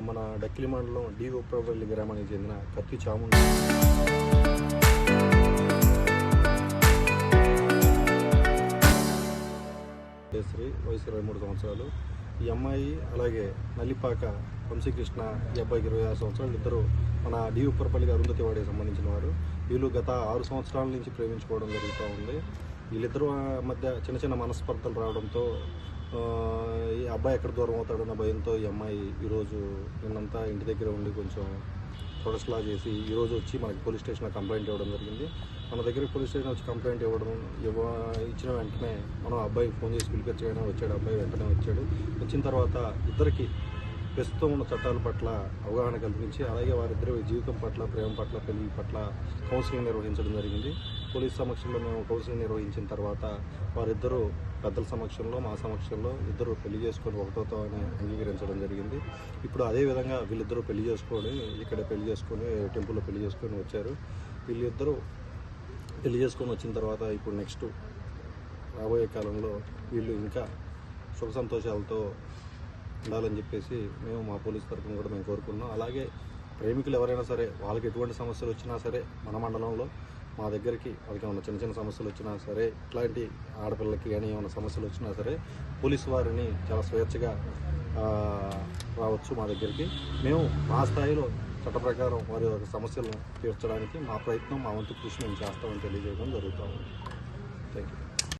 మన డక్కిలి మండలం డి ఉప్పరపల్లి గ్రామానికి చెందిన కత్తి చాముండి వయసు 23 సంవత్సరాలు. ఈ అమ్మాయి అలాగే నల్లిపాక వంశీకృష్ణ, ఈ అబ్బాయికి 26 సంవత్సరాలు. ఇద్దరు మన డి ఉప్పరపల్లి అరుంధతి వాడికి సంబంధించిన వారు. వీళ్ళు గత 6 సంవత్సరాల నుంచి ప్రేమించుకోవడం జరుగుతూ ఉంది. వీళ్ళిద్దరూ మధ్య చిన్న చిన్న మనస్పర్ధలు రావడంతో ఈ అబ్బాయి ఎక్కడ దూరం అవుతాడన్న భయంతో ఈ అమ్మాయి ఈరోజు నిన్నంతా ఇంటి దగ్గర ఉండి కొంచెం ప్రొడక్ట్లా చేసి ఈరోజు వచ్చి మనకి పోలీస్ స్టేషన్లో కంప్లైంట్ ఇవ్వడం జరిగింది. మన దగ్గర పోలీస్ స్టేషన్ వచ్చి కంప్లైంట్ ఇచ్చిన వెంటనే మనం అబ్బాయికి ఫోన్ చేసి పిలిపించగానే వచ్చాడు. అబ్బాయి వెంటనే వచ్చాడు. వచ్చిన తర్వాత ఇద్దరికి ప్రస్తుతం ఉన్న చట్టాల పట్ల అవగాహన కల్పించి అలాగే వారిద్దరి జీవితం పట్ల, ప్రేమ పట్ల, పెళ్లి పట్ల కౌన్సిలింగ్ నిర్వహించడం జరిగింది. పోలీస్ సమక్షంలో మేము కౌన్సిలింగ్ నిర్వహించిన తర్వాత వారిద్దరూ పెద్దల సమక్షంలో, మా సమక్షంలో ఇద్దరు పెళ్లి చేసుకొని ఒకటోతో అని అంగీకరించడం జరిగింది. ఇప్పుడు అదేవిధంగా వీళ్ళిద్దరూ పెళ్లి చేసుకొని ఇక్కడ పెళ్లి చేసుకొని టెంపుల్లో పెళ్లి చేసుకొని వచ్చారు. వీళ్ళిద్దరూ పెళ్లి చేసుకొని వచ్చిన తర్వాత ఇప్పుడు నెక్స్ట్ రాబోయే కాలంలో వీళ్ళు ఇంకా సుఖ సంతోషాలతో ఉండాలని చెప్పేసి మేము మా పోలీస్ తరఫున కూడా మేము కోరుకున్నాం. అలాగే ప్రేమికులు ఎవరైనా సరే వాళ్ళకి ఎటువంటి సమస్యలు వచ్చినా సరే మన మండలంలో మా దగ్గరికి వాళ్ళకి ఏమైనా చిన్న చిన్న సమస్యలు వచ్చినా సరే, ఇట్లాంటి ఆడపిల్లలకి కానీ ఏమైనా సమస్యలు వచ్చినా సరే పోలీసు వారిని చాలా స్వేచ్ఛగా రావచ్చు మా దగ్గరికి. మేము మా స్థాయిలో చట్ట ప్రకారం వారి సమస్యలను తీర్చడానికి మా ప్రయత్నం, మా వంతు కృషి మేము చేస్తామని తెలియజేయడం జరుగుతుంది. Thank you.